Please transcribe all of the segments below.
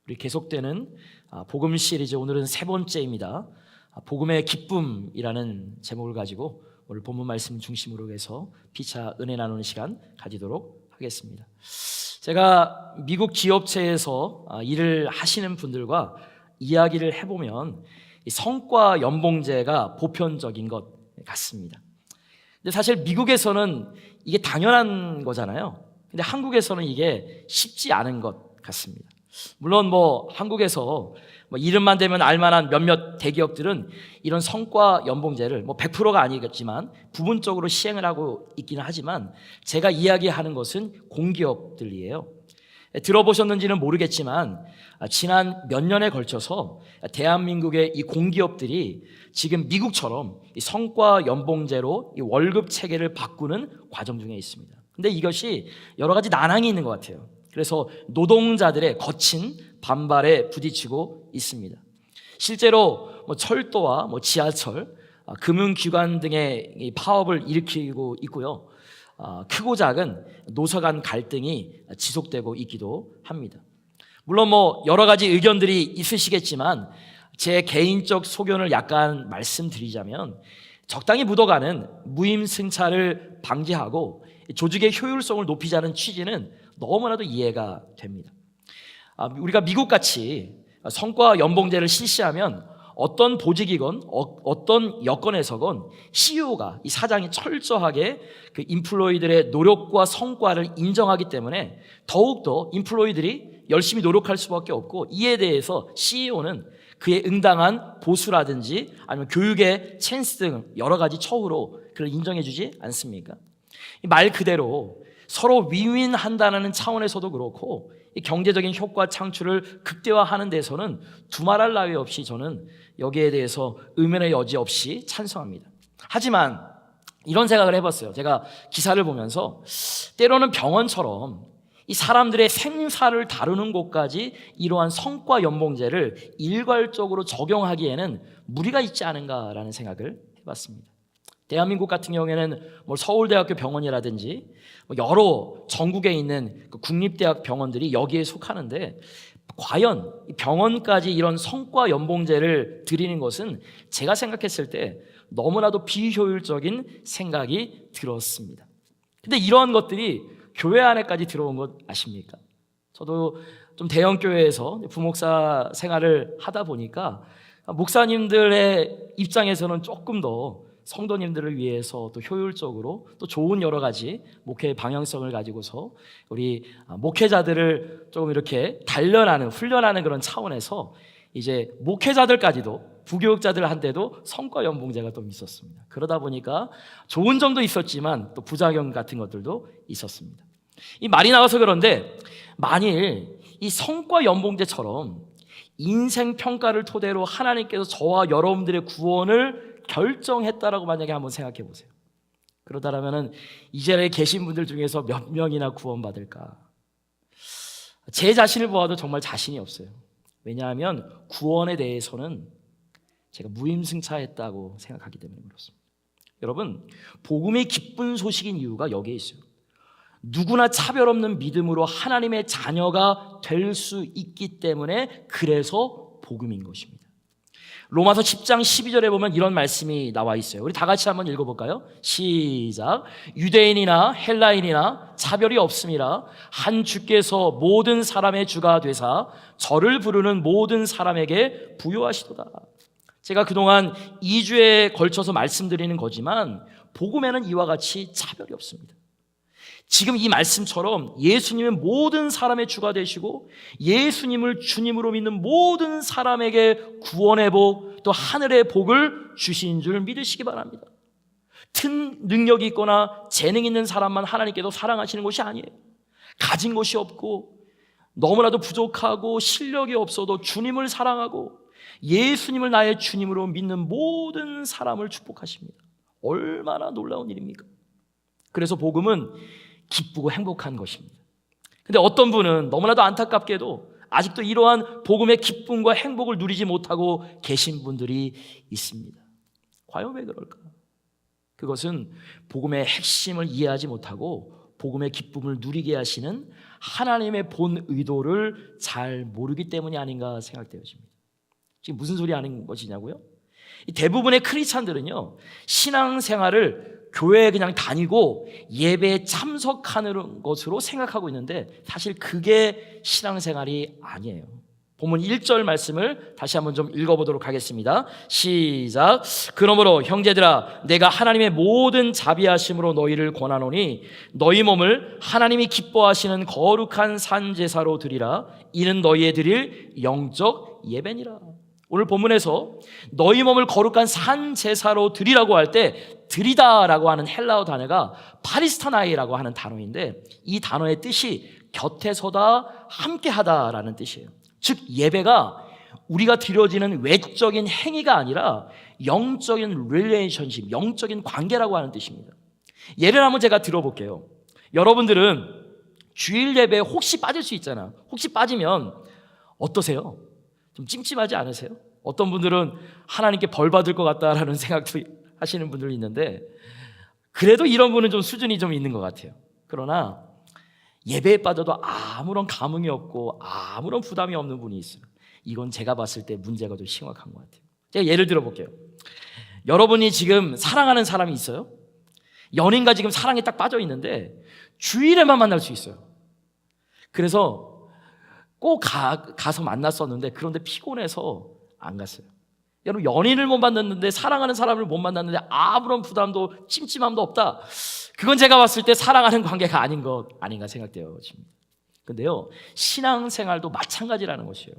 우리 계속되는 복음 시리즈, 오늘은 세 번째입니다. 복음의 기쁨이라는 제목을 가지고 오늘 본문 말씀 중심으로 해서 피차 은혜 나누는 시간 가지도록 하겠습니다. 제가 미국 기업체에서 일을 하시는 분들과 이야기를 해보면 성과 연봉제가 보편적인 것 같습니다. 근데 사실 미국에서는 이게 당연한 거잖아요. 근데 한국에서는 이게 쉽지 않은 것 같습니다. 물론 한국에서 이름만 대면 알만한 몇몇 대기업들은 이런 성과 연봉제를 100%가 아니겠지만 부분적으로 시행을 하고 있기는 하지만, 제가 이야기하는 것은 공기업들이에요. 들어보셨는지는 모르겠지만 지난 몇 년에 걸쳐서 대한민국의 이 공기업들이 지금 미국처럼 이 성과 연봉제로 이 월급 체계를 바꾸는 과정 중에 있습니다. 근데 이것이 여러 가지 난항이 있는 것 같아요. 그래서 노동자들의 거친 반발에 부딪히고 있습니다. 실제로 철도와 지하철, 금융기관 등의 이 파업을 일으키고 있고요. 크고 작은 노사 간 갈등이 지속되고 있기도 합니다. 물론 여러 가지 의견들이 있으시겠지만 제 개인적 소견을 약간 말씀드리자면, 적당히 묻어가는 무임승차를 방지하고 조직의 효율성을 높이자는 취지는 너무나도 이해가 됩니다. 우리가 미국같이 성과 연봉제를 실시하면 어떤 보직이건 어떤 여건에서건 CEO가, 이 사장이 철저하게 그 인플로이들의 노력과 성과를 인정하기 때문에 더욱더 인플로이들이 열심히 노력할 수밖에 없고, 이에 대해서 CEO는 그에 응당한 보수라든지 아니면 교육의 찬스 등 여러 가지 처우로 그를 인정해 주지 않습니까? 말 그대로 서로 윈윈한다는 차원에서도 그렇고, 이 경제적인 효과 창출을 극대화하는 데서는 두말할 나위 없이 저는 여기에 대해서 의문의 여지 없이 찬성합니다. 하지만 이런 생각을 해봤어요. 제가 기사를 보면서 때로는 병원처럼 이 사람들의 생사를 다루는 곳까지 이러한 성과 연봉제를 일괄적으로 적용하기에는 무리가 있지 않은가라는 생각을 해봤습니다. 대한민국 같은 경우에는 서울대학교 병원이라든지 여러 전국에 있는 국립대학 병원들이 여기에 속하는데, 과연 병원까지 이런 성과 연봉제를 드리는 것은 제가 생각했을 때 너무나도 비효율적인 생각이 들었습니다. 근데 이러한 것들이 교회 안에까지 들어온 것 아십니까? 저도 좀 대형 교회에서 부목사 생활을 하다 보니까 목사님들의 입장에서는 조금 더 성도님들을 위해서 또 효율적으로 또 좋은 여러 가지 목회의 방향성을 가지고서 우리 목회자들을 조금 이렇게 단련하는, 훈련하는 그런 차원에서 이제 목회자들까지도, 부교육자들한테도 성과 연봉제가 좀 있었습니다. 그러다 보니까 좋은 점도 있었지만 또 부작용 같은 것들도 있었습니다. 이 말이 나와서 그런데, 만일 이 성과 연봉제처럼 인생 평가를 토대로 하나님께서 저와 여러분들의 구원을 결정했다라고 만약에 한번 생각해 보세요. 그러다라면은 이 자리에 계신 분들 중에서 몇 명이나 구원받을까? 제 자신을 보아도 정말 자신이 없어요. 왜냐하면 구원에 대해서는 제가 무임승차했다고 생각하기 때문에 그렇습니다. 여러분, 복음이 기쁜 소식인 이유가 여기에 있어요. 누구나 차별 없는 믿음으로 하나님의 자녀가 될 수 있기 때문에, 그래서 복음인 것입니다. 로마서 10장 12절에 보면 이런 말씀이 나와 있어요. 우리 다 같이 한번 읽어볼까요? 시작. 유대인이나 헬라인이나 차별이 없음이라 한 주께서 모든 사람의 주가 되사 저를 부르는 모든 사람에게 부요하시도다. 제가 그동안 2주에 걸쳐서 말씀드리는 거지만 복음에는 이와 같이 차별이 없습니다. 지금 이 말씀처럼 예수님은 모든 사람의 주가 되시고 예수님을 주님으로 믿는 모든 사람에게 구원의 복, 또 하늘의 복을 주신 줄 믿으시기 바랍니다. 튼 능력이 있거나 재능 있는 사람만 하나님께서 사랑하시는 것이 아니에요. 가진 것이 없고 너무나도 부족하고 실력이 없어도 주님을 사랑하고 예수님을 나의 주님으로 믿는 모든 사람을 축복하십니다. 얼마나 놀라운 일입니까? 그래서 복음은 기쁘고 행복한 것입니다. 근데 어떤 분은 너무나도 안타깝게도 아직도 이러한 복음의 기쁨과 행복을 누리지 못하고 계신 분들이 있습니다. 과연 왜 그럴까? 그것은 복음의 핵심을 이해하지 못하고 복음의 기쁨을 누리게 하시는 하나님의 본 의도를 잘 모르기 때문이 아닌가 생각되어집니다. 지금 무슨 소리 하는 것이냐고요? 대부분의 크리스찬들은요, 신앙생활을 교회에 그냥 다니고 예배에 참석하는 것으로 생각하고 있는데 사실 그게 신앙생활이 아니에요. 본문 1절 말씀을 다시 한번 좀 읽어보도록 하겠습니다. 시작. 그러므로 형제들아, 내가 하나님의 모든 자비하심으로 너희를 권하노니 너희 몸을 하나님이 기뻐하시는 거룩한 산제사로 드리라. 이는 너희의 드릴 영적 예배니라. 오늘 본문에서 너희 몸을 거룩한 산제사로 드리라고 할 때 드리다라고 하는 헬라어 단어가 파리스타나이라고 하는 단어인데 이 단어의 뜻이 곁에 서다, 함께하다라는 뜻이에요. 즉 예배가 우리가 드려지는 외적인 행위가 아니라 영적인 릴레이션십, 영적인 관계라고 하는 뜻입니다. 예를 한번 제가 들어볼게요. 여러분들은 주일 예배에 혹시 빠질 수 있잖아. 혹시 빠지면 어떠세요? 좀 찜찜하지 않으세요? 어떤 분들은 하나님께 벌 받을 것 같다라는 생각도 하시는 분들이 있는데 그래도 이런 분은 좀 수준이 좀 있는 것 같아요. 그러나 예배에 빠져도 아무런 감흥이 없고 아무런 부담이 없는 분이 있어요. 이건 제가 봤을 때 문제가 좀 심각한 것 같아요. 제가 예를 들어 볼게요. 여러분이 지금 사랑하는 사람이 있어요? 연인과 지금 사랑에 딱 빠져 있는데 주일에만 만날 수 있어요. 그래서 꼭 가서 만났었는데 그런데 피곤해서 안 갔어요. 여러분 연인을 못 만났는데 사랑하는 사람을 못 만났는데 아무런 부담도 찜찜함도 없다. 그건 제가 봤을 때 사랑하는 관계가 아닌 것 아닌가 생각되어집니다. 근데요, 신앙생활도 마찬가지라는 것이에요.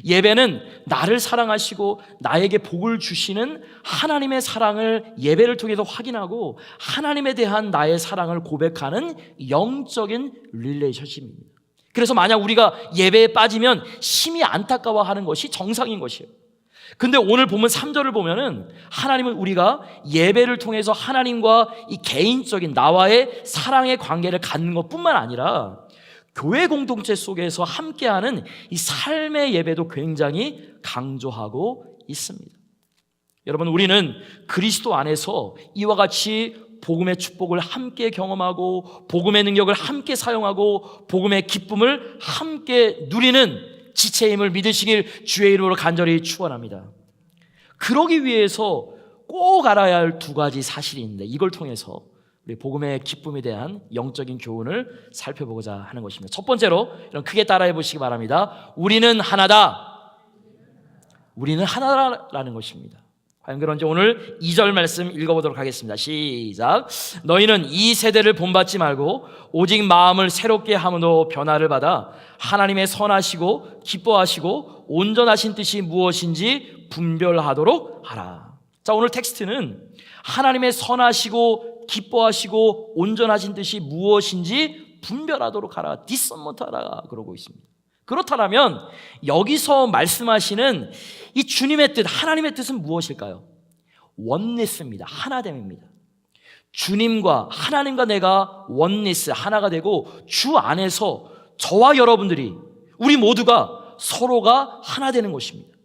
예배는 나를 사랑하시고 나에게 복을 주시는 하나님의 사랑을 예배를 통해서 확인하고 하나님에 대한 나의 사랑을 고백하는 영적인 릴레이션십입니다. 그래서 만약 우리가 예배에 빠지면 심히 안타까워하는 것이 정상인 것이에요. 근데 오늘 보면 3절을 보면은 하나님은 우리가 예배를 통해서 하나님과 이 개인적인 나와의 사랑의 관계를 갖는 것뿐만 아니라 교회 공동체 속에서 함께하는 이 삶의 예배도 굉장히 강조하고 있습니다. 여러분, 우리는 그리스도 안에서 이와 같이 복음의 축복을 함께 경험하고 복음의 능력을 함께 사용하고 복음의 기쁨을 함께 누리는 지체임을 믿으시길 주의 이름으로 간절히 축원합니다. 그러기 위해서 꼭 알아야 할 두 가지 사실이 있는데 이걸 통해서 우리 복음의 기쁨에 대한 영적인 교훈을 살펴보고자 하는 것입니다. 첫 번째로 이런 크게 따라해 보시기 바랍니다. 우리는 하나다. 우리는 하나라는 것입니다. 과연 그런지 오늘 2절 말씀 읽어보도록 하겠습니다. 시작. 너희는 이 세대를 본받지 말고 오직 마음을 새롭게 함으로 변화를 받아 하나님의 선하시고 기뻐하시고 온전하신 뜻이 무엇인지 분별하도록 하라. 자, 오늘 텍스트는 하나님의 선하시고 기뻐하시고 온전하신 뜻이 무엇인지 분별하도록 하라, 디서먼트하라 그러고 있습니다. 그렇다면 여기서 말씀하시는 이 주님의 뜻, 하나님의 뜻은 무엇일까요? 원리스입니다. 하나됨입니다. 주님과 하나님과 내가 원리스, 하나가 되고 주 안에서 저와 여러분들이 우리 모두가 서로가 하나 되는 것입니다.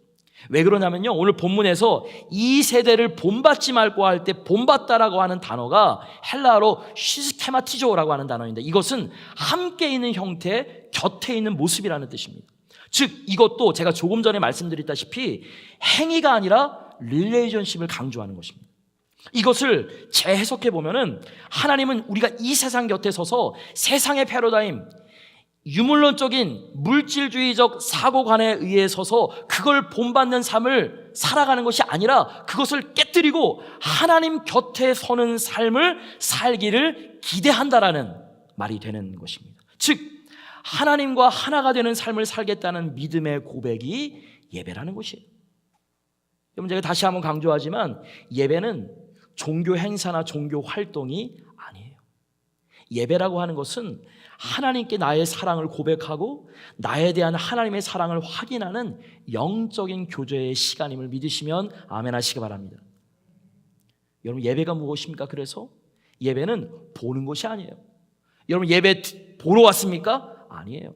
왜 그러냐면요, 오늘 본문에서 이 세대를 본받지 말고 할 때 본받다라고 하는 단어가 헬라어로 시스테마티조라고 하는 단어인데 이것은 함께 있는 형태, 곁에 있는 모습이라는 뜻입니다. 즉 이것도 제가 조금 전에 말씀드렸다시피 행위가 아니라 릴레이션십을 강조하는 것입니다. 이것을 재해석해 보면은 하나님은 우리가 이 세상 곁에 서서 세상의 패러다임, 유물론적인 물질주의적 사고관에 의해 서서 그걸 본받는 삶을 살아가는 것이 아니라 그것을 깨뜨리고 하나님 곁에 서는 삶을 살기를 기대한다라는 말이 되는 것입니다. 즉 하나님과 하나가 되는 삶을 살겠다는 믿음의 고백이 예배라는 것이에요. 여러분, 제가 다시 한번 강조하지만 예배는 종교 행사나 종교 활동이 아니에요. 예배라고 하는 것은 하나님께 나의 사랑을 고백하고 나에 대한 하나님의 사랑을 확인하는 영적인 교제의 시간임을 믿으시면 아멘 하시기 바랍니다. 여러분, 예배가 무엇입니까? 그래서 예배는 보는 것이 아니에요. 여러분, 예배 보러 왔습니까? 아니에요.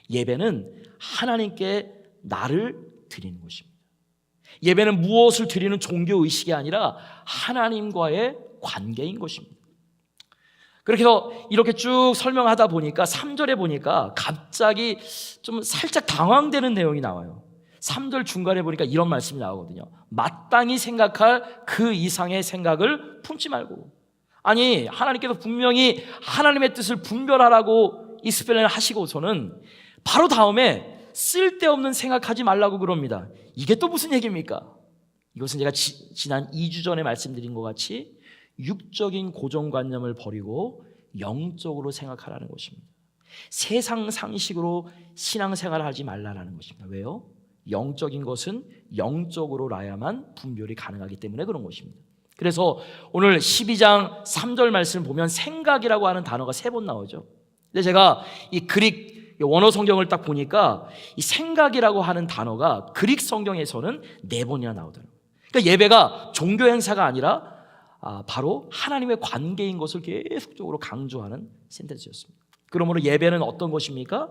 예배는 하나님께 나를 드리는 것입니다. 예배는 무엇을 드리는 종교의식이 아니라 하나님과의 관계인 것입니다. 그렇게 해서 이렇게 쭉 설명하다 보니까 3절에 보니까 갑자기 좀 살짝 당황되는 내용이 나와요. 3절 중간에 보니까 이런 말씀이 나오거든요. 마땅히 생각할 그 이상의 생각을 품지 말고. 아니, 하나님께서 분명히 하나님의 뜻을 분별하라고 익스플레인을 하시고서는 바로 다음에 쓸데없는 생각하지 말라고 그럽니다. 이게 또 무슨 얘기입니까? 이것은 제가 지난 2주 전에 말씀드린 것 같이 육적인 고정관념을 버리고 영적으로 생각하라는 것입니다. 세상 상식으로 신앙생활을 하지 말라는 것입니다. 왜요? 영적인 것은 영적으로라야만 분별이 가능하기 때문에 그런 것입니다. 그래서 오늘 12장 3절 말씀을 보면 생각이라고 하는 단어가 3번 나오죠. 근데 제가 이 그릭 원어 성경을 딱 보니까 이 생각이라고 하는 단어가 그릭 성경에서는 4번이나 나오더라고요. 그러니까 예배가 종교 행사가 아니라 바로 하나님의 관계인 것을 계속적으로 강조하는 센텐스였습니다. 그러므로 예배는 어떤 것입니까?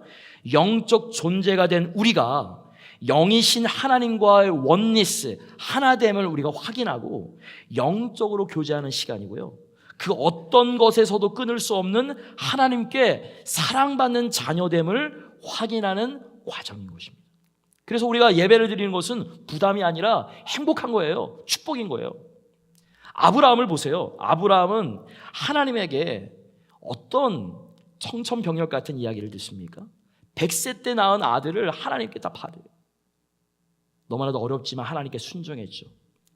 영적 존재가 된 우리가 영이신 하나님과의 원니스, 하나됨을 우리가 확인하고 영적으로 교제하는 시간이고요. 그 어떤 것에서도 끊을 수 없는 하나님께 사랑받는 자녀됨을 확인하는 과정인 것입니다. 그래서 우리가 예배를 드리는 것은 부담이 아니라 행복한 거예요. 축복인 거예요. 아브라함을 보세요. 아브라함은 하나님에게 어떤 청천벽력 같은 이야기를 듣습니까? 100세 때 낳은 아들을 하나님께 다 받아요. 너무나도 어렵지만 하나님께 순종했죠.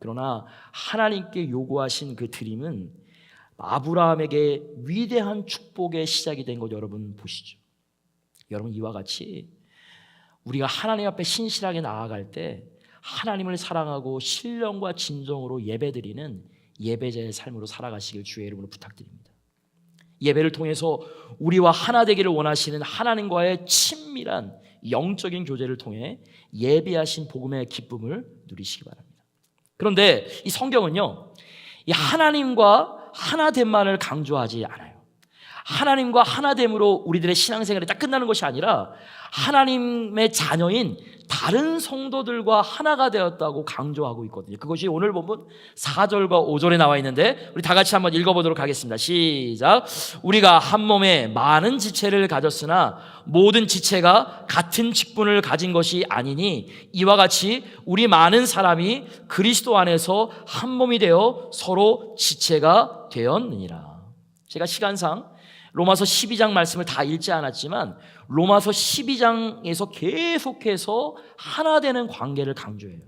그러나 하나님께 요구하신 그 드림은 아브라함에게 위대한 축복의 시작이 된 것 여러분 보시죠. 여러분, 이와 같이 우리가 하나님 앞에 신실하게 나아갈 때 하나님을 사랑하고 신령과 진정으로 예배드리는 예배자의 삶으로 살아가시길 주의 이름으로 부탁드립니다. 예배를 통해서 우리와 하나 되기를 원하시는 하나님과의 친밀한 영적인 교제를 통해 예비하신 복음의 기쁨을 누리시기 바랍니다. 그런데 이 성경은요, 이 하나님과 하나됨만을 강조하지 않아요. 하나님과 하나됨으로 우리들의 신앙생활이 딱 끝나는 것이 아니라 하나님의 자녀인 다른 성도들과 하나가 되었다고 강조하고 있거든요. 그것이 오늘 본문 4절과 5절에 나와 있는데 우리 다 같이 한번 읽어보도록 하겠습니다. 시작. 우리가 한 몸에 많은 지체를 가졌으나 모든 지체가 같은 직분을 가진 것이 아니니 이와 같이 우리 많은 사람이 그리스도 안에서 한 몸이 되어 서로 지체가 되었느니라. 제가 시간상 로마서 12장 말씀을 다 읽지 않았지만 로마서 12장에서 계속해서 하나 되는 관계를 강조해요.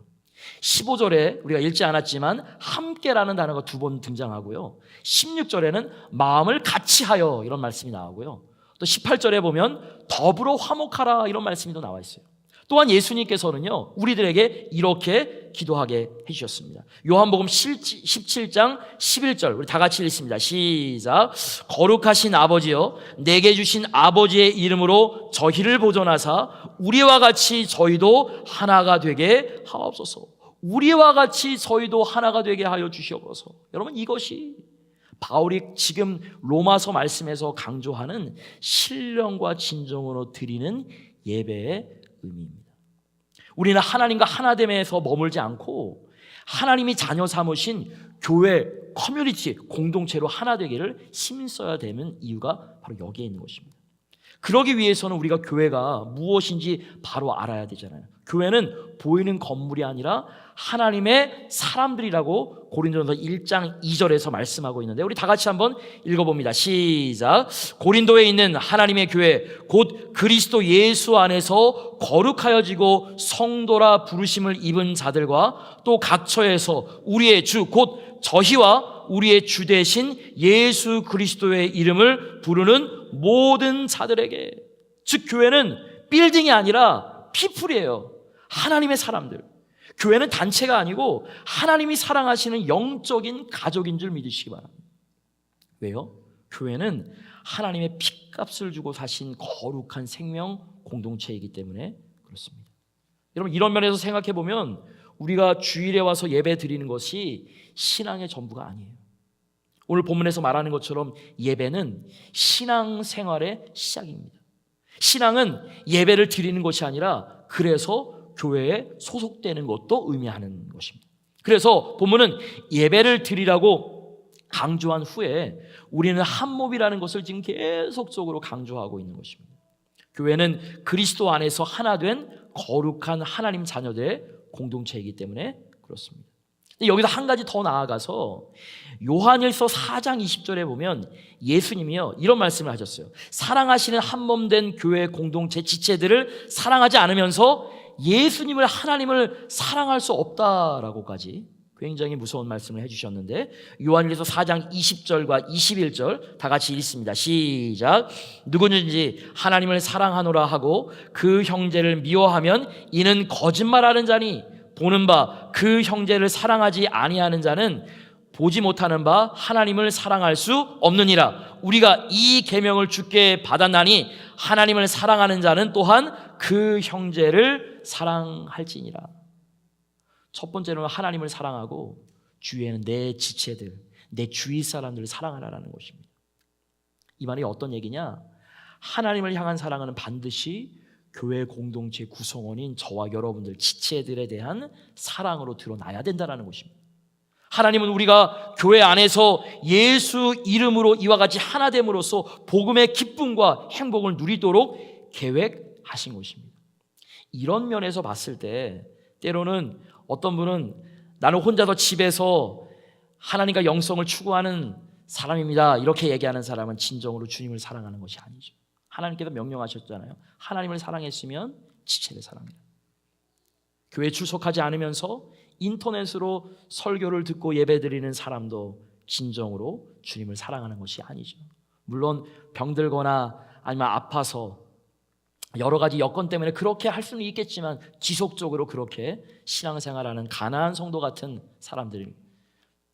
15절에 우리가 읽지 않았지만 함께라는 단어가 2번 등장하고요. 16절에는 마음을 같이 하여 이런 말씀이 나오고요. 또 18절에 보면 더불어 화목하라 이런 말씀이 또 나와 있어요. 또한 예수님께서는요, 우리들에게 이렇게 기도하게 해주셨습니다. 요한복음 17장 11절 우리 다 같이 읽습니다. 시작. 거룩하신 아버지여, 내게 주신 아버지의 이름으로 저희를 보존하사 우리와 같이 저희도 하나가 되게 하옵소서. 우리와 같이 저희도 하나가 되게 하여 주시옵소서. 여러분, 이것이 바울이 지금 로마서 말씀에서 강조하는 신령과 진정으로 드리는 예배의 의미입니다. 우리는 하나님과 하나됨에서 머물지 않고 하나님이 자녀 삼으신 교회, 커뮤니티, 공동체로 하나 되기를 힘써야 되는 이유가 바로 여기에 있는 것입니다. 그러기 위해서는 우리가 교회가 무엇인지 바로 알아야 되잖아요. 교회는 보이는 건물이 아니라 하나님의 사람들이라고 고린도전서 1장 2절에서 말씀하고 있는데 우리 다 같이 한번 읽어봅니다. 시작. 고린도에 있는 하나님의 교회 곧 그리스도 예수 안에서 거룩하여지고 성도라 부르심을 입은 자들과 또 각처에서 우리의 주 곧 저희와 우리의 주 되신 예수 그리스도의 이름을 부르는 모든 자들에게. 즉 교회는 빌딩이 아니라 피플이에요. 하나님의 사람들. 교회는 단체가 아니고 하나님이 사랑하시는 영적인 가족인 줄 믿으시기 바랍니다. 왜요? 교회는 하나님의 핏값을 주고 사신 거룩한 생명 공동체이기 때문에 그렇습니다. 여러분, 이런 면에서 생각해 보면 우리가 주일에 와서 예배 드리는 것이 신앙의 전부가 아니에요. 오늘 본문에서 말하는 것처럼 예배는 신앙생활의 시작입니다. 신앙은 예배를 드리는 것이 아니라 그래서 교회에 소속되는 것도 의미하는 것입니다. 그래서 본문은 예배를 드리라고 강조한 후에 우리는 한 몸이라는 것을 지금 계속적으로 강조하고 있는 것입니다. 교회는 그리스도 안에서 하나 된 거룩한 하나님 자녀들의 공동체이기 때문에 그렇습니다. 여기서 한 가지 더 나아가서 요한일서 4장 20절에 보면 예수님이요 이런 말씀을 하셨어요. 사랑하시는 한 몸 된 교회 공동체 지체들을 사랑하지 않으면서 예수님을 하나님을 사랑할 수 없다라고까지 굉장히 무서운 말씀을 해주셨는데, 요한일서 4장 20절과 21절 다 같이 읽습니다. 시작. 누구든지 하나님을 사랑하노라 하고 그 형제를 미워하면 이는 거짓말하는 자니, 보는 바 그 형제를 사랑하지 아니하는 자는 보지 못하는 바 하나님을 사랑할 수 없느니라. 우리가 이 계명을 주께 받았나니 하나님을 사랑하는 자는 또한 그 형제를 사랑할지니라. 첫 번째로는 하나님을 사랑하고 주위에는 내 지체들, 내 주위 사람들을 사랑하라는 것입니다. 이 말이 어떤 얘기냐? 하나님을 향한 사랑은 반드시 교회 공동체 구성원인 저와 여러분들 지체들에 대한 사랑으로 드러나야 된다는 것입니다. 하나님은 우리가 교회 안에서 예수 이름으로 이와 같이 하나 됨으로써 복음의 기쁨과 행복을 누리도록 계획하신 것입니다. 이런 면에서 봤을 때 때로는 어떤 분은 나는 혼자서 집에서 하나님과 영성을 추구하는 사람입니다 이렇게 얘기하는 사람은 진정으로 주님을 사랑하는 것이 아니죠. 하나님께서 명령하셨잖아요. 하나님을 사랑했으면 지체를 사랑해라. 교회에 출석하지 않으면서 인터넷으로 설교를 듣고 예배드리는 사람도 진정으로 주님을 사랑하는 것이 아니죠. 물론 병들거나 아니면 아파서 여러 가지 여건 때문에 그렇게 할 수는 있겠지만 지속적으로 그렇게 신앙생활하는 가난한 성도 같은 사람들이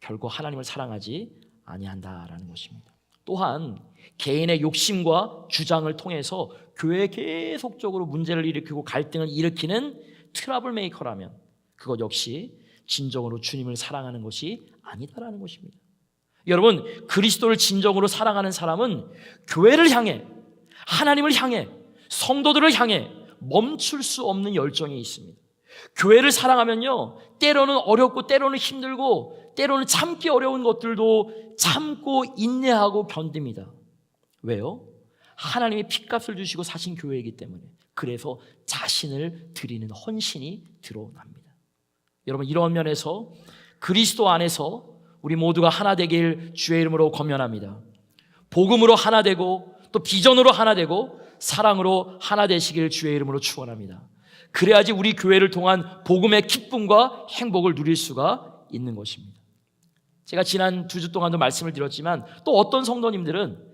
결코 하나님을 사랑하지 아니한다라는 것입니다. 또한 개인의 욕심과 주장을 통해서 교회에 계속적으로 문제를 일으키고 갈등을 일으키는 트러블 메이커라면 그것 역시 진정으로 주님을 사랑하는 것이 아니다라는 것입니다. 여러분, 그리스도를 진정으로 사랑하는 사람은 교회를 향해, 하나님을 향해, 성도들을 향해 멈출 수 없는 열정이 있습니다. 교회를 사랑하면요, 때로는 어렵고 때로는 힘들고 때로는 참기 어려운 것들도 참고 인내하고 견딥니다. 왜요? 하나님이 핏값을 주시고 사신 교회이기 때문에. 그래서 자신을 드리는 헌신이 드러납니다. 여러분, 이런 면에서 그리스도 안에서 우리 모두가 하나 되길 주의 이름으로 권면합니다. 복음으로 하나 되고 또 비전으로 하나 되고 사랑으로 하나 되시길 주의 이름으로 축원합니다. 그래야지 우리 교회를 통한 복음의 기쁨과 행복을 누릴 수가 있는 것입니다. 제가 지난 2주 동안도 말씀을 드렸지만 또 어떤 성도님들은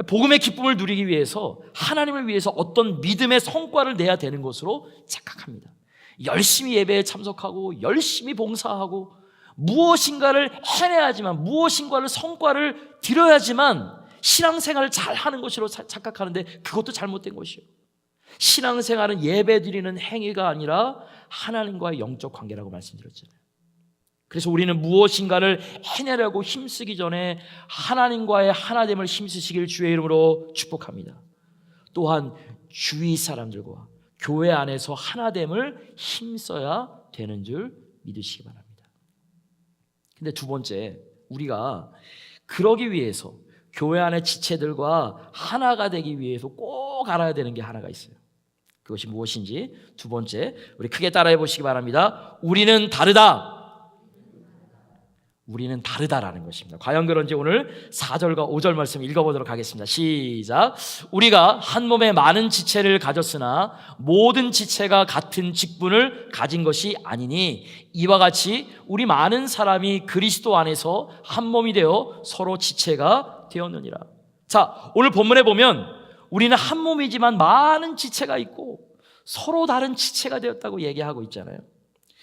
복음의 기쁨을 누리기 위해서 하나님을 위해서 어떤 믿음의 성과를 내야 되는 것으로 착각합니다. 열심히 예배에 참석하고 열심히 봉사하고 무엇인가를 해내야지만, 무엇인가를 성과를 드려야지만 신앙생활을 잘하는 것으로 착각하는데 그것도 잘못된 것이에요. 신앙생활은 예배드리는 행위가 아니라 하나님과의 영적 관계라고 말씀드렸잖아요. 그래서 우리는 무엇인가를 해내려고 힘쓰기 전에 하나님과의 하나됨을 힘쓰시길 주의 이름으로 축복합니다. 또한 주위 사람들과 교회 안에서 하나됨을 힘써야 되는 줄 믿으시기 바랍니다. 근데 두 번째, 우리가 그러기 위해서 교회 안의 지체들과 하나가 되기 위해서 꼭 알아야 되는 게 하나가 있어요. 그것이 무엇인지 두 번째, 우리 크게 따라해 보시기 바랍니다. 우리는 다르다. 우리는 다르다라는 것입니다. 과연 그런지 오늘 4절과 5절 말씀 읽어보도록 하겠습니다. 시작. 우리가 한 몸에 많은 지체를 가졌으나 모든 지체가 같은 직분을 가진 것이 아니니 이와 같이 우리 많은 사람이 그리스도 안에서 한 몸이 되어 서로 지체가 되었느니라. 자, 오늘 본문에 보면 우리는 한 몸이지만 많은 지체가 있고 서로 다른 지체가 되었다고 얘기하고 있잖아요.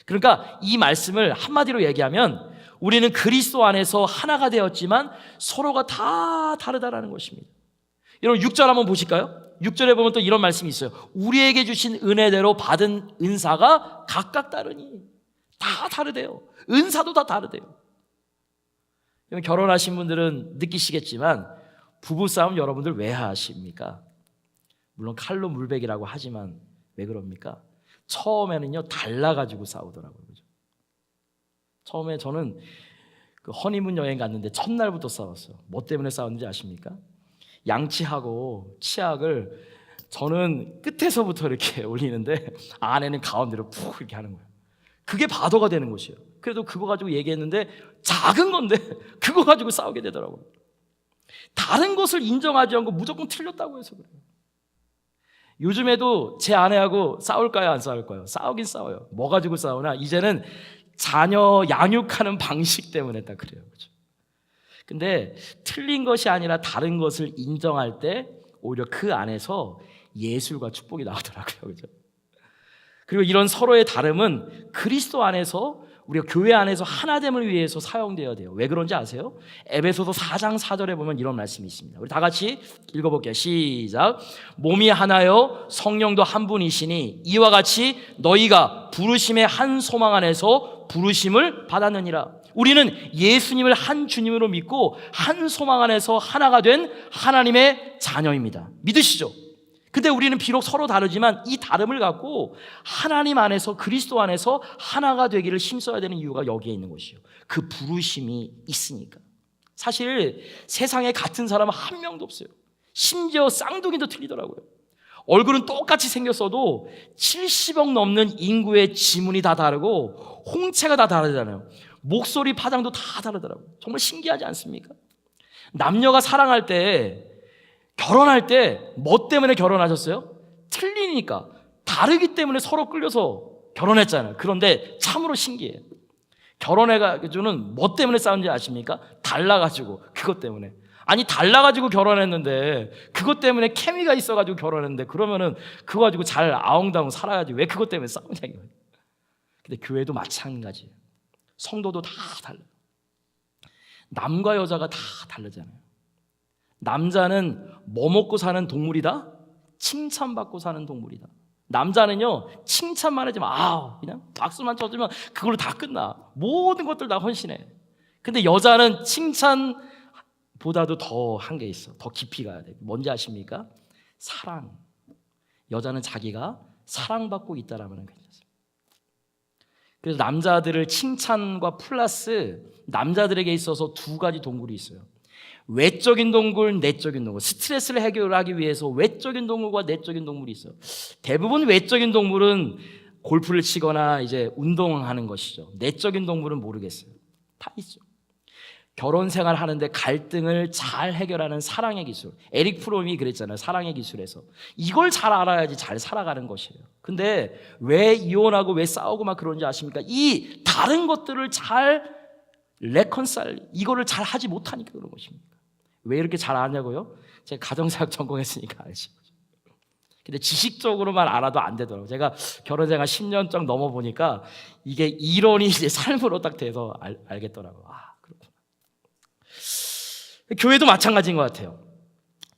그러니까 이 말씀을 한마디로 얘기하면 우리는 그리스도 안에서 하나가 되었지만 서로가 다 다르다라는 것입니다. 여러분 6절 한번 보실까요? 6절에 보면 또 이런 말씀이 있어요. 우리에게 주신 은혜대로 받은 은사가 각각 다르니. 다 다르대요. 은사도 다 다르대요. 결혼하신 분들은 느끼시겠지만 부부싸움 여러분들 왜 하십니까? 물론 칼로 물베기라고 하지만 왜 그럽니까? 처음에는요 달라가지고 싸우더라고요. 처음에 저는 그 허니문 여행 갔는데 첫날부터 싸웠어요. 뭐 때문에 싸웠는지 아십니까? 양치하고 치약을 저는 끝에서부터 이렇게 올리는데 아내는 가운데로 푹 이렇게 하는 거예요. 그게 바도가 되는 것이에요. 그래도 그거 가지고 얘기했는데 작은 건데 그거 가지고 싸우게 되더라고요. 다른 것을 인정하지 않고 무조건 틀렸다고 해서 그래요. 요즘에도 제 아내하고 싸울까요, 안 싸울까요? 싸우긴 싸워요. 뭐 가지고 싸우나? 이제는 자녀 양육하는 방식 때문에 딱 그래요. 그렇죠? 근데 틀린 것이 아니라 다른 것을 인정할 때 오히려 그 안에서 예술과 축복이 나오더라고요. 그렇죠? 그리고 이런 서로의 다름은 그리스도 안에서, 우리가 교회 안에서 하나됨을 위해서 사용되어야 돼요. 왜 그런지 아세요? 에베소서 4장 4절에 보면 이런 말씀이 있습니다. 우리 다 같이 읽어볼게요. 시작. 몸이 하나요 성령도 한 분이시니 이와 같이 너희가 부르심의 한 소망 안에서 부르심을 받았느니라. 우리는 예수님을 한 주님으로 믿고 한 소망 안에서 하나가 된 하나님의 자녀입니다. 믿으시죠? 근데 우리는 비록 서로 다르지만 이 다름을 갖고 하나님 안에서, 그리스도 안에서 하나가 되기를 힘써야 되는 이유가 여기에 있는 것이요. 그 부르심이 있으니까. 사실 세상에 같은 사람은 한 명도 없어요. 심지어 쌍둥이도 틀리더라고요. 얼굴은 똑같이 생겼어도 70억 넘는 인구의 지문이 다 다르고 홍채가 다 다르잖아요. 목소리 파장도 다 다르더라고요. 정말 신기하지 않습니까? 남녀가 사랑할 때, 결혼할 때 뭐 때문에 결혼하셨어요? 틀리니까, 다르기 때문에 서로 끌려서 결혼했잖아요. 그런데 참으로 신기해요. 결혼해가지고는 뭐 때문에 싸운지 아십니까? 달라가지고, 그것 때문에. 아니, 달라가지고 결혼했는데 그것 때문에 케미가 있어가지고 결혼했는데 그러면은 그거 가지고 잘 아웅다웅 살아야지 왜 그것 때문에 싸우냐 이거예요. 근데 교회도 마찬가지예요. 성도도 다 달라요. 남과 여자가 다 다르잖아요. 남자는 뭐 먹고 사는 동물이다? 칭찬받고 사는 동물이다. 남자는요, 칭찬만 해주면 그냥 박수만 쳐주면 그걸로 다 끝나. 모든 것들 다 헌신해. 근데 여자는 칭찬보다도 더 한 게 있어. 더 깊이 가야 돼. 뭔지 아십니까? 사랑. 여자는 자기가 사랑받고 있다라는 게 있어요. 그래서 남자들을 칭찬과 플러스 남자들에게 있어서 두 가지 동굴이 있어요. 외적인 동굴, 내적인 동굴. 스트레스를 해결하기 위해서 외적인 동물과 내적인 동물이 있어요. 대부분 외적인 동물은 골프를 치거나 이제 운동하는 것이죠. 내적인 동물은 모르겠어요. 다 있죠. 결혼 생활 하는데 갈등을 잘 해결하는 사랑의 기술. 에릭 프롬이 그랬잖아요. 사랑의 기술에서. 이걸 잘 알아야지 잘 살아가는 것이에요. 근데 왜 이혼하고 왜 싸우고 막 그런지 아십니까? 이 다른 것들을 잘 레컨사일, 이거를 잘 하지 못하니까 그런 것입니다. 왜 이렇게 잘 아냐고요? 제가 가정사역 전공했으니까 알지. 근데 지식적으로만 알아도 안 되더라고요. 제가 결혼생활 10년 좀 넘어보니까 이게 이론이 이제 삶으로 딱 돼서 알겠더라고요. 그렇구나. 교회도 마찬가지인 것 같아요.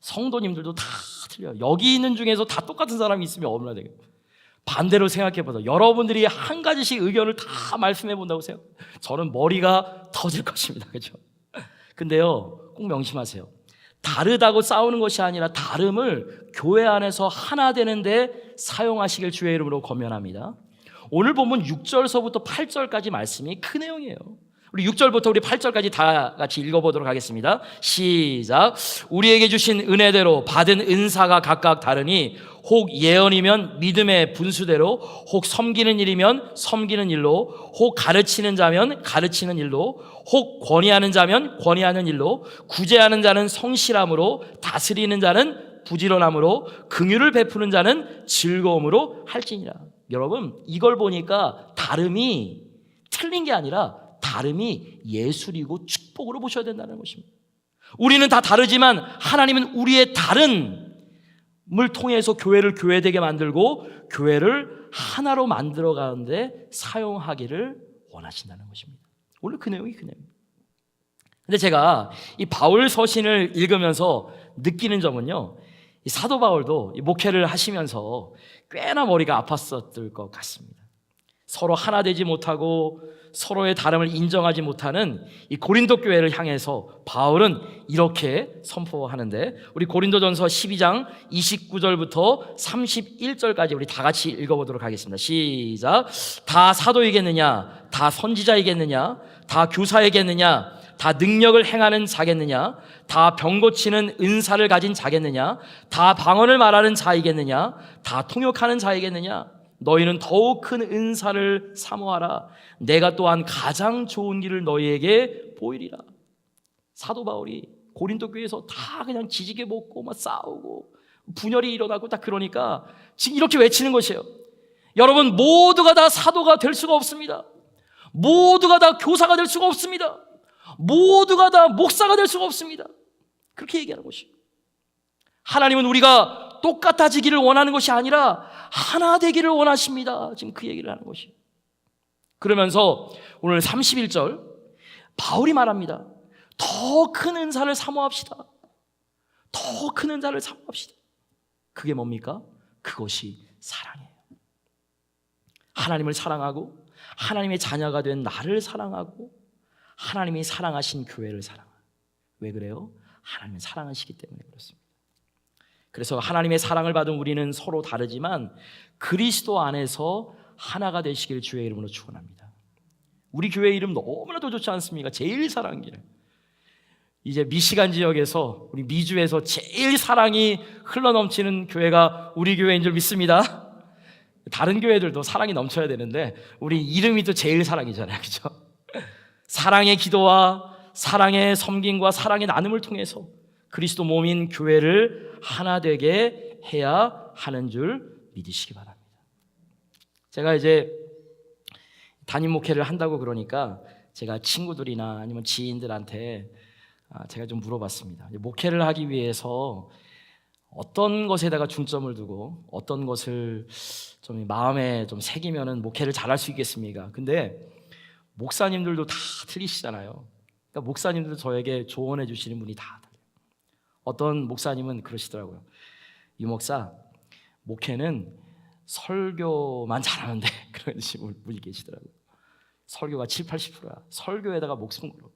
성도님들도 다 틀려요. 여기 있는 중에서 다 똑같은 사람이 있으면 얼마나 되겠어요. 반대로 생각해보세요. 여러분들이 한 가지씩 의견을 다 말씀해 본다고 생각해요. 저는 머리가 터질 것입니다. 그렇죠? 근데요, 꼭 명심하세요. 다르다고 싸우는 것이 아니라 다름을 교회 안에서 하나 되는데 사용하시길 주의 이름으로 권면합니다. 오늘 본문 6절서부터 8절까지 말씀이 큰 내용이에요. 우리 6절부터 우리 8절까지 다 같이 읽어보도록 하겠습니다. 시작. 우리에게 주신 은혜대로 받은 은사가 각각 다르니 혹 예언이면 믿음의 분수대로, 혹 섬기는 일이면 섬기는 일로, 혹 가르치는 자면 가르치는 일로, 혹 권위하는 자면 권위하는 일로, 구제하는 자는 성실함으로, 다스리는 자는 부지런함으로, 긍휼을 베푸는 자는 즐거움으로 할지니라. 여러분, 이걸 보니까 다름이 틀린 게 아니라 다름이 예술이고 축복으로 보셔야 된다는 것입니다. 우리는 다 다르지만 하나님은 우리의 다름을 통해서 교회를 교회되게 만들고 교회를 하나로 만들어가는데 사용하기를 원하신다는 것입니다. 오늘 그 내용이 그 내용입니다. 근데 제가 이 바울 서신을 읽으면서 느끼는 점은요, 이 사도 바울도 이 목회를 하시면서 꽤나 머리가 아팠었을 것 같습니다. 서로 하나 되지 못하고 서로의 다름을 인정하지 못하는 이 고린도 교회를 향해서 바울은 이렇게 선포하는데, 우리 고린도전서 12장 29절부터 31절까지 우리 다 같이 읽어보도록 하겠습니다. 시작. 다 사도이겠느냐? 다 선지자이겠느냐? 다 교사이겠느냐? 다 능력을 행하는 자겠느냐? 다 병 고치는 은사를 가진 자겠느냐? 다 방언을 말하는 자이겠느냐? 다 통역하는 자이겠느냐? 너희는 더욱 큰 은사를 사모하라. 내가 또한 가장 좋은 길을 너희에게 보이리라. 사도 바울이 고린도 교회에서 다 그냥 지지게 먹고 막 싸우고 분열이 일어나고 딱 그러니까 지금 이렇게 외치는 것이에요. 여러분, 모두가 다 사도가 될 수가 없습니다. 모두가 다 교사가 될 수가 없습니다. 모두가 다 목사가 될 수가 없습니다. 그렇게 얘기하는 것이에요. 하나님은 우리가 똑같아지기를 원하는 것이 아니라 하나 되기를 원하십니다. 지금 그 얘기를 하는 것이에요. 그러면서 오늘 31절 바울이 말합니다. 더 큰 은사를 사모합시다. 더 큰 은사를 사모합시다. 그게 뭡니까? 그것이 사랑이에요. 하나님을 사랑하고 하나님의 자녀가 된 나를 사랑하고 하나님이 사랑하신 교회를 사랑하고. 왜 그래요? 하나님을 사랑하시기 때문에 그렇습니다. 그래서 하나님의 사랑을 받은 우리는 서로 다르지만 그리스도 안에서 하나가 되시기를 주의 이름으로 축원합니다. 우리 교회 이름 너무나도 좋지 않습니까? 제일 사랑기를. 이제 미시간 지역에서 우리 미주에서 제일 사랑이 흘러넘치는 교회가 우리 교회인 줄 믿습니다. 다른 교회들도 사랑이 넘쳐야 되는데 우리 이름이 또 제일 사랑이잖아요. 그렇죠? 사랑의 기도와 사랑의 섬김과 사랑의 나눔을 통해서 그리스도 몸인 교회를 하나 되게 해야 하는 줄 믿으시기 바랍니다. 제가 이제 담임 목회를 한다고 그러니까 제가 친구들이나 아니면 지인들한테 제가 좀 물어봤습니다. 목회를 하기 위해서 어떤 것에다가 중점을 두고 어떤 것을 좀 마음에 좀 새기면은 목회를 잘할 수 있겠습니까? 근데 목사님들도 다 틀리시잖아요. 그러니까 목사님들도 저에게 조언해 주시는 분이 다 달라요. 어떤 목사님은 그러시더라고요. 이 목사, 목회는 설교만 잘하는데 그런 분이 계시더라고요. 설교가 7, 80%야. 설교에다가 목숨 걸어.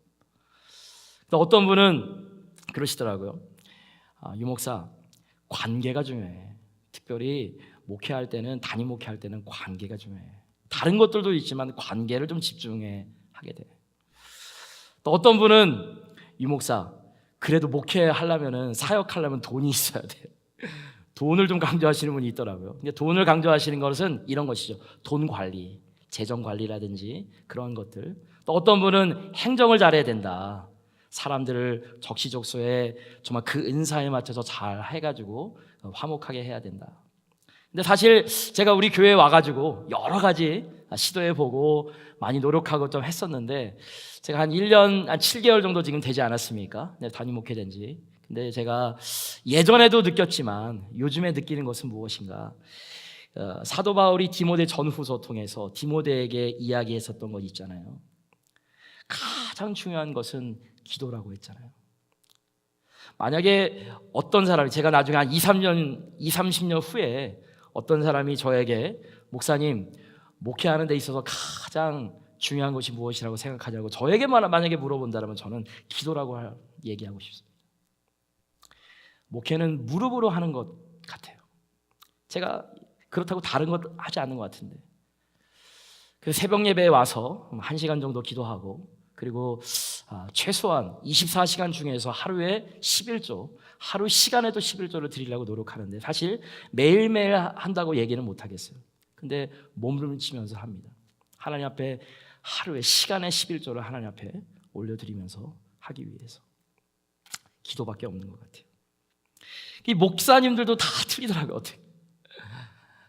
어떤 분은 그러시더라고요. 유 목사, 관계가 중요해. 특별히 목회할 때는, 담임 목회할 때는 관계가 중요해. 다른 것들도 있지만 관계를 좀 집중해 하게 돼. 또 어떤 분은 유 목사, 그래도 목회하려면은 사역하려면 돈이 있어야 돼. 돈을 좀 강조하시는 분이 있더라고요. 근데 돈을 강조하시는 것은 이런 것이죠. 돈 관리, 재정 관리라든지 그런 것들. 또 어떤 분은 행정을 잘해야 된다. 사람들을 적시적소에 정말 그 은사에 맞춰서 잘 해가지고 화목하게 해야 된다. 근데 사실 제가 우리 교회에 와가지고 여러 가지 시도해보고 많이 노력하고 좀 했었는데 제가 한 1년, 한 7개월 정도 지금 되지 않았습니까? 담임 목회된 지. 근데 제가 예전에도 느꼈지만 요즘에 느끼는 것은 무엇인가? 사도 바울이 디모데 전후서 통해서 디모데에게 이야기했었던 것 있잖아요. 가장 중요한 것은 기도라고 했잖아요. 만약에 어떤 사람이, 제가 나중에 한 30년 후에 어떤 사람이 저에게 목사님, 목회하는 데 있어서 가장 중요한 것이 무엇이라고 생각하냐고 저에게 만약에 물어본다면 저는 기도라고 얘기하고 싶습니다. 목회는 무릎으로 하는 것 같아요. 제가 그렇다고 다른 것 하지 않는 것 같은데, 그래서 새벽 예배에 와서 1시간 정도 기도하고, 그리고 최소한 24시간 중에서 하루에 11조, 하루 시간에도 11조를 드리려고 노력하는데 사실 매일매일 한다고 얘기는 못하겠어요. 근데 몸부림치면서 합니다. 하나님 앞에 하루에 시간에 11조를 하나님 앞에 올려드리면서 하기 위해서. 기도밖에 없는 것 같아요. 이 목사님들도 다 틀리더라고요.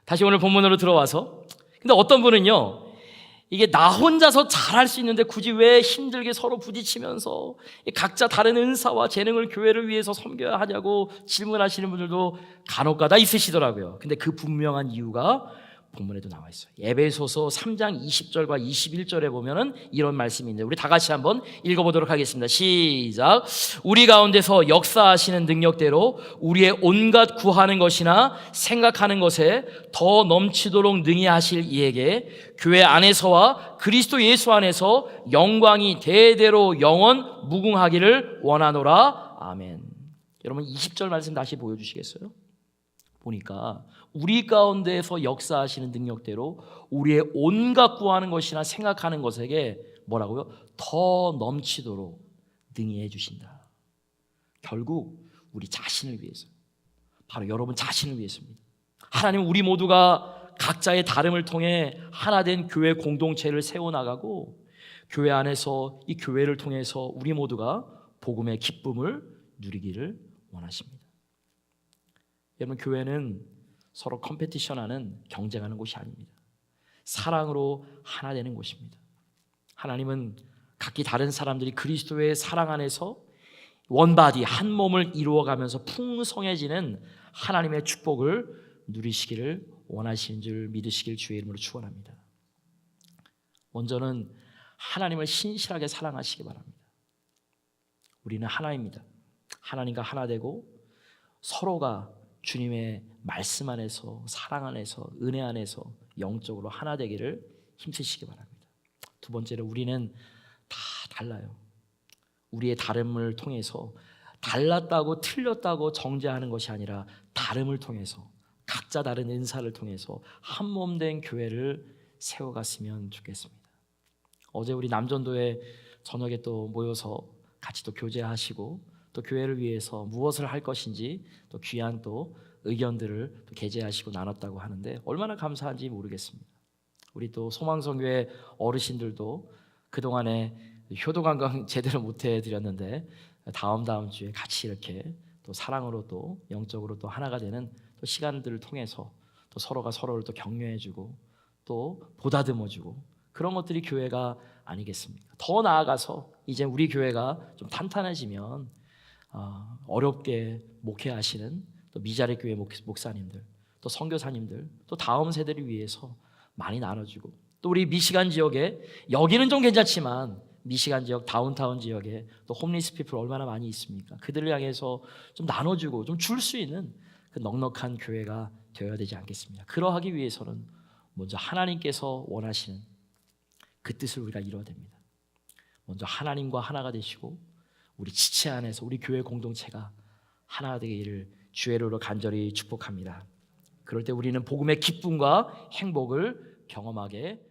다시 오늘 본문으로 들어와서, 근데 어떤 분은요, 이게 나 혼자서 잘할 수 있는데 굳이 왜 힘들게 서로 부딪히면서 각자 다른 은사와 재능을 교회를 위해서 섬겨야 하냐고 질문하시는 분들도 간혹가다 있으시더라고요. 근데 그 분명한 이유가 본문에도 나와 있어요. 에베소서 3장 20절과 21절에 보면은 이런 말씀이 있는데 우리 다 같이 한번 읽어보도록 하겠습니다. 시작. 우리 가운데서 역사하시는 능력대로 우리의 온갖 구하는 것이나 생각하는 것에 더 넘치도록 능히 하실 이에게 교회 안에서와 그리스도 예수 안에서 영광이 대대로 영원 무궁하기를 원하노라. 아멘. 여러분 20절 말씀 다시 보여주시겠어요? 보니까 우리 가운데에서 역사하시는 능력대로 우리의 온갖 구하는 것이나 생각하는 것에게 뭐라고요? 더 넘치도록 능히 해주신다. 결국 우리 자신을 위해서, 바로 여러분 자신을 위해서입니다. 하나님은 우리 모두가 각자의 다름을 통해 하나된 교회 공동체를 세워나가고 교회 안에서 이 교회를 통해서 우리 모두가 복음의 기쁨을 누리기를 원하십니다. 여러분, 교회는 서로 컴페티션하는, 경쟁하는 곳이 아닙니다. 사랑으로 하나 되는 곳입니다. 하나님은 각기 다른 사람들이 그리스도의 사랑 안에서 원바디, 한 몸을 이루어가면서 풍성해지는 하나님의 축복을 누리시기를 원하시는 줄 믿으시길 주의 이름으로 축원합니다. 먼저는 하나님을 신실하게 사랑하시기 바랍니다. 우리는 하나입니다. 하나님과 하나 되고 서로가 주님의 말씀 안에서, 사랑 안에서, 은혜 안에서 영적으로 하나 되기를 힘쓰시기 바랍니다. 두 번째로 우리는 다 달라요. 우리의 다름을 통해서 달랐다고 틀렸다고 정죄하는 것이 아니라 다름을 통해서, 각자 다른 은사를 통해서 한 몸 된 교회를 세워갔으면 좋겠습니다. 어제 우리 남전도에 저녁에 또 모여서 같이 또 교제하시고 또 교회를 위해서 무엇을 할 것인지 또 귀한 또 의견들을 또 게재하시고 나눴다고 하는데 얼마나 감사한지 모르겠습니다. 우리 또 소망성교회 어르신들도 그동안에 효도관광 제대로 못 해드렸는데 다음 주에 같이 이렇게 또 사랑으로 또 영적으로 또 하나가 되는 또 시간들을 통해서 또 서로가 서로를 또 격려해주고 또 보다듬어주고 그런 것들이 교회가 아니겠습니까? 더 나아가서 이제 우리 교회가 좀 탄탄해지면 어렵게 목회하시는 또 미자리 교회 목사님들, 또 선교사님들, 또 다음 세대를 위해서 많이 나눠주고, 또 우리 미시간 지역에, 여기는 좀 괜찮지만 미시간 지역, 다운타운 지역에 또 홈리스 피플 얼마나 많이 있습니까? 그들을 향해서 좀 나눠주고 좀 줄 수 있는 그 넉넉한 교회가 되어야 되지 않겠습니까? 그러하기 위해서는 먼저 하나님께서 원하시는 그 뜻을 우리가 이뤄야 됩니다. 먼저 하나님과 하나가 되시고 우리 지체 안에서 우리 교회 공동체가 하나가 되기를 주의 이름으로 간절히 축복합니다. 그럴 때 우리는 복음의 기쁨과 행복을 경험하게